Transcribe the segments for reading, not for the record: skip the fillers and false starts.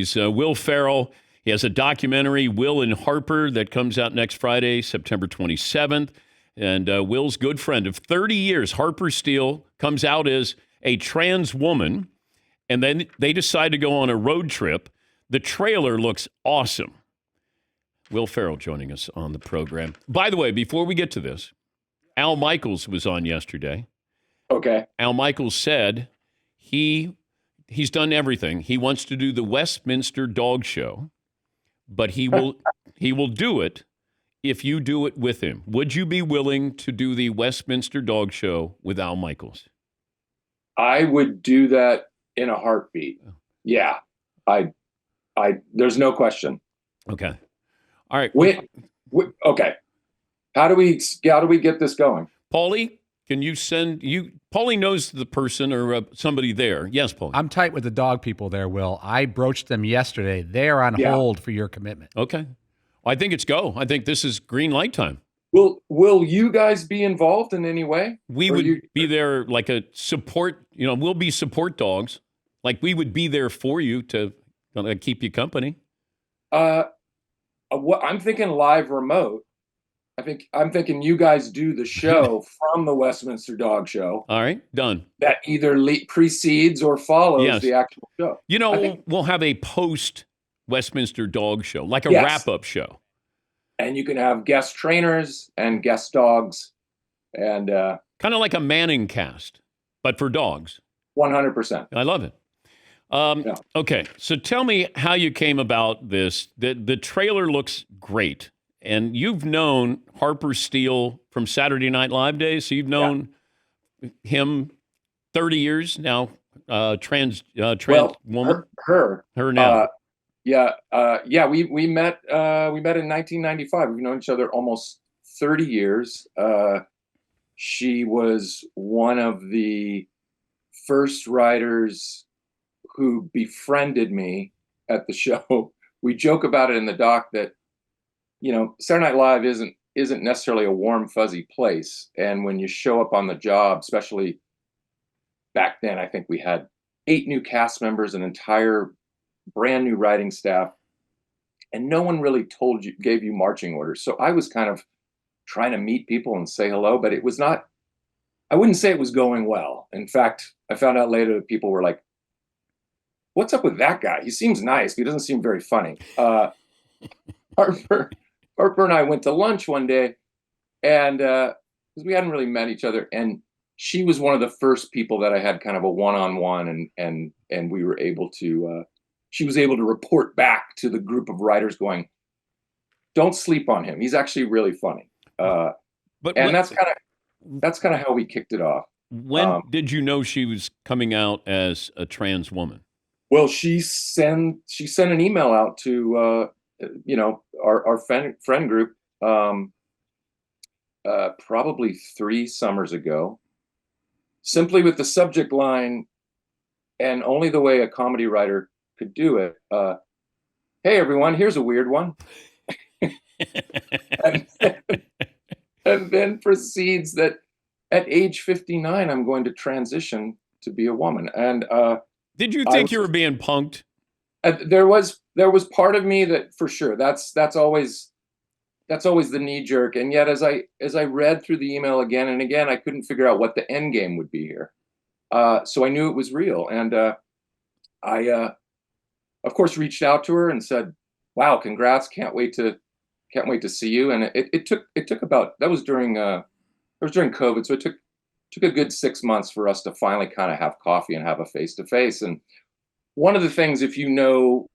He's Will Ferrell. He has a documentary, Will and Harper, that comes out next Friday, September 27th. And Will's good friend of 30 years, Harper Steel, comes out as a trans woman. And then they decide to go on a road trip. The trailer looks awesome. Will Ferrell joining us on the program. By the way, before we get to this, Al Michaels was on yesterday. Okay. Al Michaels said he's done everything. He wants to do the Westminster Dog Show, but he will do it if you do it with him. Would you be willing to do the Westminster Dog Show with Al Michaels? I would do that in a heartbeat. Yeah. There's no question. Okay. All right. Okay. How do we get this going? Paulie, can you send you? Paulie knows the person or somebody there. Yes, Paulie. I'm tight with the dog people there, Will. I broached them yesterday. They are on hold for your commitment. Okay. Well, I think it's go. I think this is green light time. Will you guys be involved in any way? We would be there like a support. We'll be support dogs. Like we would be there for you to keep you company. I'm thinking live remote. I'm thinking you guys do the show from the Westminster Dog Show. All right, done. That either precedes or follows the actual show. We'll have a post Westminster Dog Show, like a wrap-up show. And you can have guest trainers and guest dogs, and kind of like a Manning cast, but for dogs. 100%. I love it. Okay, so tell me how you came about this. The trailer looks great. And you've known Harper Steel from Saturday Night Live days, so you've known him 30 years now. Trans woman. Her now. We met in 1995. We've known each other almost 30 years. She was one of the first writers who befriended me at the show. We joke about it in the doc that Saturday Night Live isn't necessarily a warm, fuzzy place. And when you show up on the job, especially back then, I think we had 8 new cast members, an entire brand new writing staff, and no one really gave you marching orders. So I was kind of trying to meet people and say hello, but it was not, I wouldn't say it was going well. In fact, I found out later that people were like, "What's up with that guy? He seems nice, but he doesn't seem very funny." Harper and I went to lunch one day, and because we hadn't really met each other, and she was one of the first people that I had kind of a one-on-one, and we were able to. She was able to report back to the group of writers, going, "Don't sleep on him. He's actually really funny." That's kind of how we kicked it off. When did you know she was coming out as a trans woman? Well, she sent an email out to. Our friend group, probably 3 summers ago, simply with the subject line, and only the way a comedy writer could do it. "Hey everyone, here's a weird one," and then proceeds that at age 59, I'm going to transition to be a woman. And did you think you were being punked? There was part of me that, for sure, that's always the knee jerk. And yet, as I read through the email again and again, I couldn't figure out what the end game would be here. So I knew it was real, and I, of course, reached out to her and said, "Wow, congrats! Can't wait to see you." And it took about, that was during COVID, so it took a good 6 months for us to finally kind of have coffee and have a face to face. And one of the things, if you know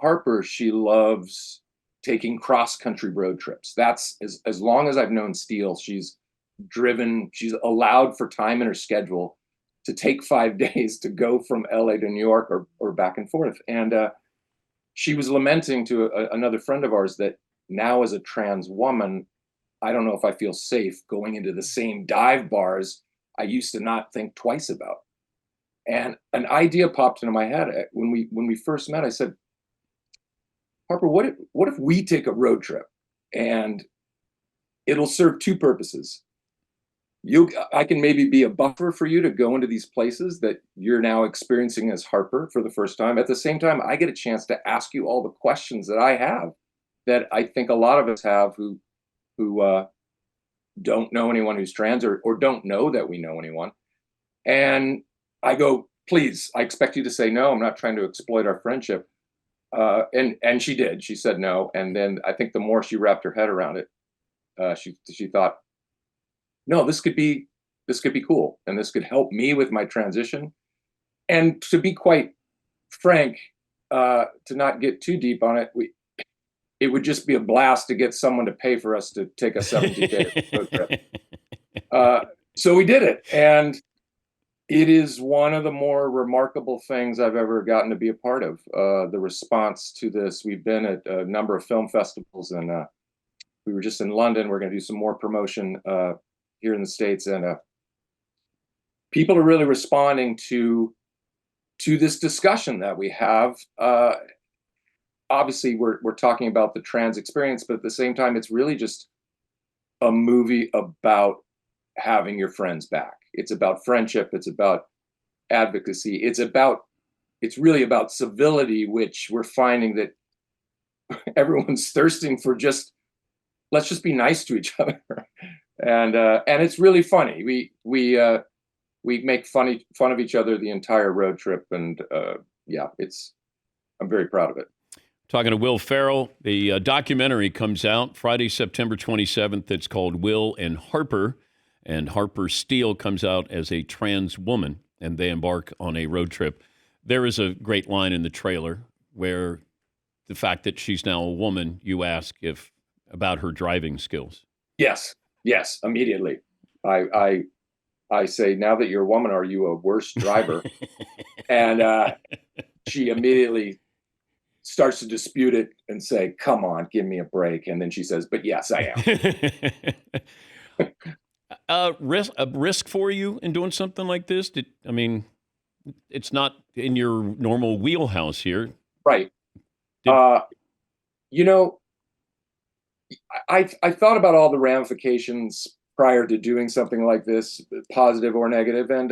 Harper, she loves taking cross-country road trips. That's as long as I've known Steele, she's allowed for time in her schedule to take 5 days to go from LA to New York or back and forth. And she was lamenting to another friend of ours that now, as a trans woman, I don't know if I feel safe going into the same dive bars I used to not think twice about. And an idea popped into my head when we first met. I said, "Harper, what if we take a road trip, and it'll serve 2 purposes. I can maybe be a buffer for you to go into these places that you're now experiencing as Harper for the first time. At the same time, I get a chance to ask you all the questions that I have, that I think a lot of us have, who don't know anyone who's trans, or don't know that we know anyone. And I go, please, I expect you to say no. I'm not trying to exploit our friendship. And she did. She said no. And then I think the more she wrapped her head around it, she thought, no, this could be cool, and this could help me with my transition. And to be quite frank, to not get too deep on it, it would just be a blast to get someone to pay for us to take a 17-day road trip. So we did it, and it is one of the more remarkable things I've ever gotten to be a part of. The response to this, we've been at a number of film festivals, and we were just in London. We're going to do some more promotion here in the States, and people are really responding to this discussion that we have. Obviously, we're talking about the trans experience, but at the same time, it's really just a movie about having your friends back. It's about friendship. It's about advocacy. It's really about civility, which we're finding that everyone's thirsting for. Let's just be nice to each other. And it's really funny. We make fun of each other the entire road trip, and I'm very proud of it. Talking to Will Ferrell, the documentary comes out Friday, September 27th. It's called Will and Harper, and Harper Steel comes out as a trans woman, and they embark on a road trip. There is a great line in the trailer where the fact that she's now a woman, you ask about her driving skills. Yes, immediately. I say, now that you're a woman, are you a worse driver? And she immediately starts to dispute it and say, come on, give me a break. And then she says, but yes, I am. A risk for you in doing something like this? It's not in your normal wheelhouse here. Right. I thought about all the ramifications prior to doing something like this, positive or negative. And,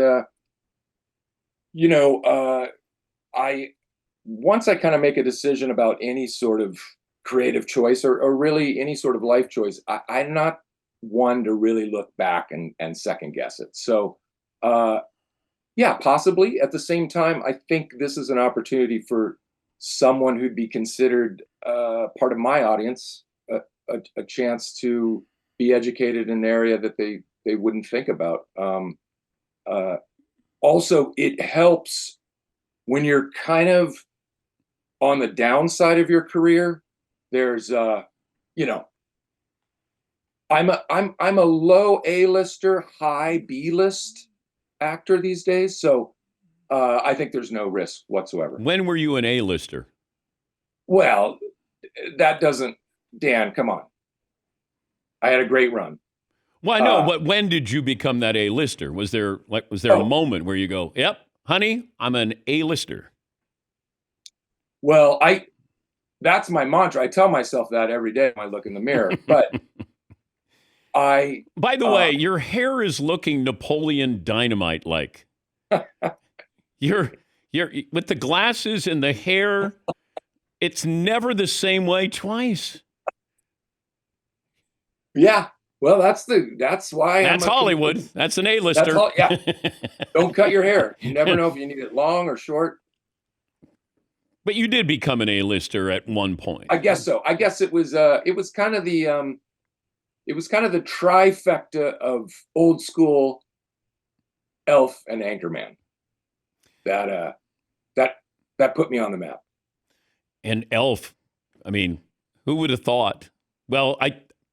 once I kind of make a decision about any sort of creative choice, or really any sort of life choice, I'm not one to really look back and second guess it. So, possibly. At the same time, I think this is an opportunity for someone who'd be considered part of my audience, a chance to be educated in an area that they wouldn't think about. Also, it helps when you're kind of on the downside of your career. There's I'm a low A-lister, high B-list actor these days, so I think there's no risk whatsoever. When were you an A-lister? Well, that doesn't, Dan, come on. I had a great run. Well, I know, but when did you become that A-lister? Was there a moment where you go, yep, honey, I'm an A-lister? Well, that's my mantra. I tell myself that every day when I look in the mirror. But by the way, your hair is looking Napoleon Dynamite like. You're with the glasses and the hair. It's never the same way twice. Yeah. Well, that's why that's Hollywood. That's an A-lister. Yeah. Don't cut your hair. You never know if you need it long or short. But you did become an A-lister at one point. I guess so. I guess it was kind of the trifecta of old school Elf and Anchorman that put me on the map. And Elf, I mean, who would have thought? Well,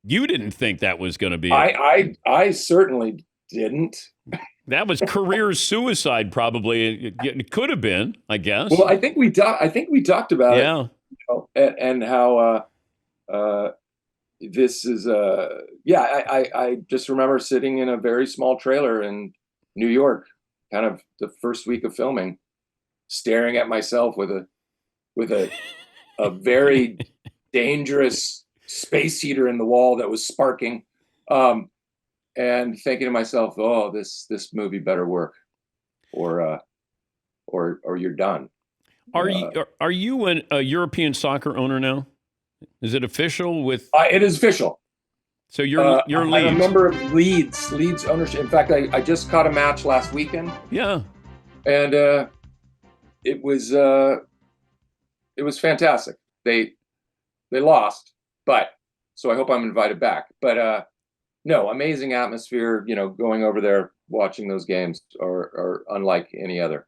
you didn't think that was going to be. I certainly didn't. That was career suicide, probably. It could have been, I guess. Well, I think we talked about it, and how this is. I just remember sitting in a very small trailer in New York, kind of the first week of filming, staring at myself with a very dangerous space heater in the wall that was sparking. and thinking to myself, oh, this movie better work, or you're done. Are you a European soccer owner now? Is it official with? It is official. So you're Leeds. I'm a member of Leeds ownership. In fact, I just caught a match last weekend. Yeah. And it was fantastic. They lost, but so I hope I'm invited back. But no, amazing atmosphere. Going over there watching those games are unlike any other.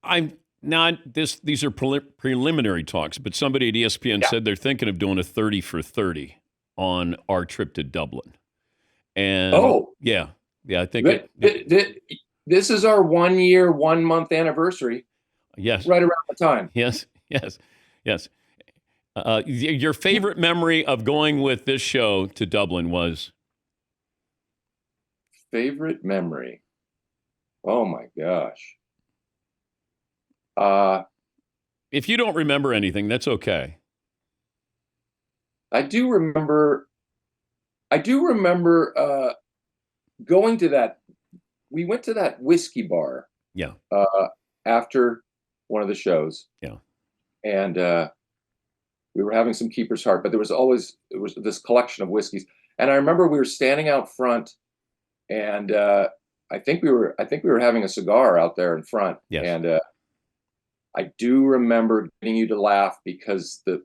I'm not These are preliminary talks, but somebody at ESPN said they're thinking of doing a 30 for 30 on our trip to Dublin. And yeah, I think this is our 1 year, 1 month anniversary. Yes. Right around the time. Yes. Your favorite memory of going with this show to Dublin was? Favorite memory? Oh my gosh. If you don't remember anything, that's okay. I do remember going to that. We went to that whiskey bar. Yeah. After one of the shows. Yeah. And we were having some Keeper's Heart, but there was this collection of whiskeys. And I remember we were standing out front, and I think we were having a cigar out there in front. Yes. And I do remember getting you to laugh because the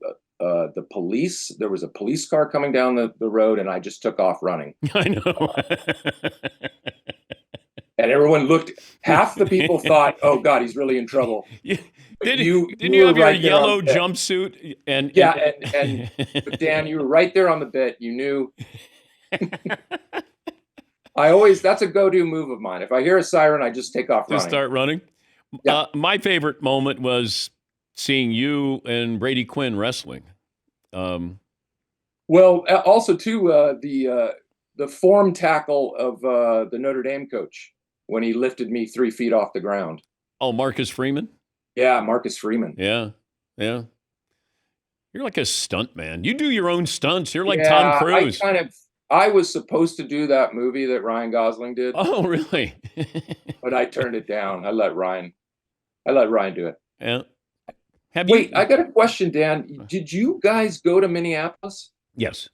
police, there was a police car coming down the road, and I just took off running. I know. And everyone looked, half the people thought, oh God, he's really in trouble. Didn't you have your yellow jumpsuit? And but Dan, you were right there on the bit. You knew. That's a go-to move of mine. If I hear a siren, I just take off running. Just start running? Yeah. My favorite moment was seeing you and Brady Quinn wrestling. Well, also too, the form tackle of the Notre Dame coach when he lifted me 3 feet off the ground. Oh, Marcus Freeman? Yeah, Marcus Freeman. Yeah. You're like a stunt man. You do your own stunts. You're like Tom Cruise. I was supposed to do that movie that Ryan Gosling did. Oh, really? But I turned it down. I let Ryan do it. Yeah. I got a question, Dan. Did you guys go to Minneapolis? Yes.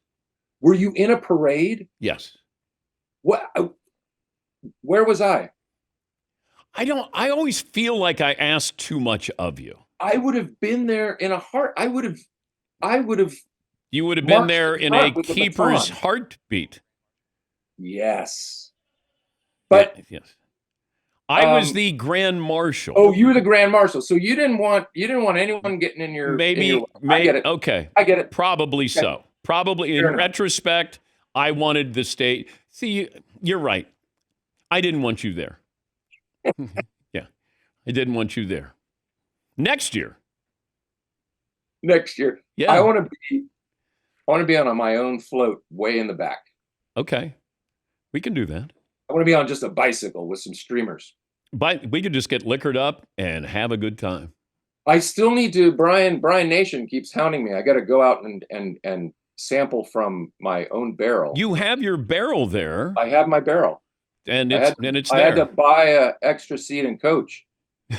Were you in a parade? Yes. What? Where was I? I always feel like I ask too much of you. I would have been there in a heart. I would have. You would have been there in a keeper's heartbeat. Yes. But yes. I was the grand marshal. Oh, you were the grand marshal. So you didn't want anyone getting in your. Maybe. I get it. Okay. I get it. Probably okay. So. Probably in retrospect, I wanted the state. See, you're right. I didn't want you there. Yeah, I didn't want you there. Next year. Yeah. I want to be on my own float way in the back. Okay. We can do that. I want to be on just a bicycle with some streamers. But we could just get liquored up and have a good time. I still need to. Brian Nation keeps hounding me. I got to go out and sample from my own barrel. You have your barrel there. I have my barrel. And it's I there. had to buy an extra seat and coach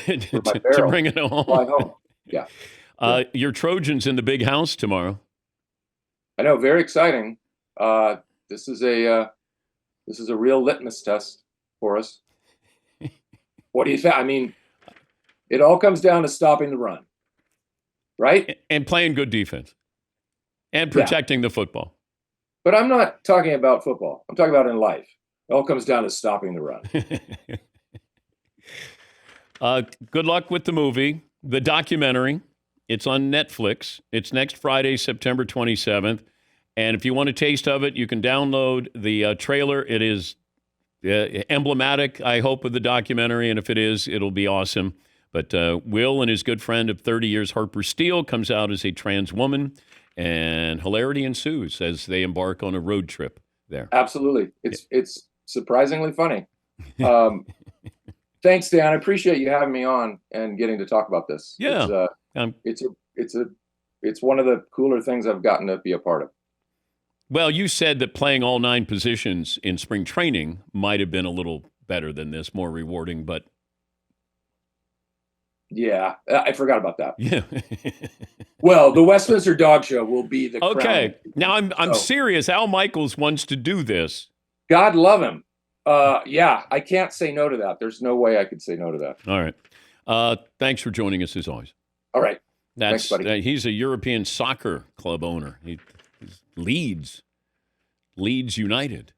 to bring it home. Fly home. Yeah. Your Trojans in the big house tomorrow. I know, very exciting. This is a real litmus test for us. What do you think? I mean, it all comes down to stopping the run, right? And playing good defense. And protecting the football. But I'm not talking about football. I'm talking about in life. It all comes down to stopping the run. Good luck with the movie, the documentary. It's on Netflix. It's next Friday, September 27th. And if you want a taste of it, you can download the trailer. It is emblematic, I hope, of the documentary. And if it is, it'll be awesome. But Will and his good friend of 30 years, Harper Steel, comes out as a trans woman. And hilarity ensues as they embark on a road trip there. Absolutely. It's surprisingly funny. Thanks, Dan. I appreciate you having me on and getting to talk about this. Yeah. It's one of the cooler things I've gotten to be a part of. Well, you said that playing all 9 positions in spring training might have been a little better than this, more rewarding, but Yeah, I forgot about that. yeah. Well, the Westminster Dog Show will be the Okay. crowning. Now I'm So, serious. Al Michaels wants to do this. God love him. Yeah, I can't say no to that. There's no way I could say no to that. All right. Thanks for joining us as always. All right. That's Thanks, buddy. He's a European soccer club owner. He's Leeds United.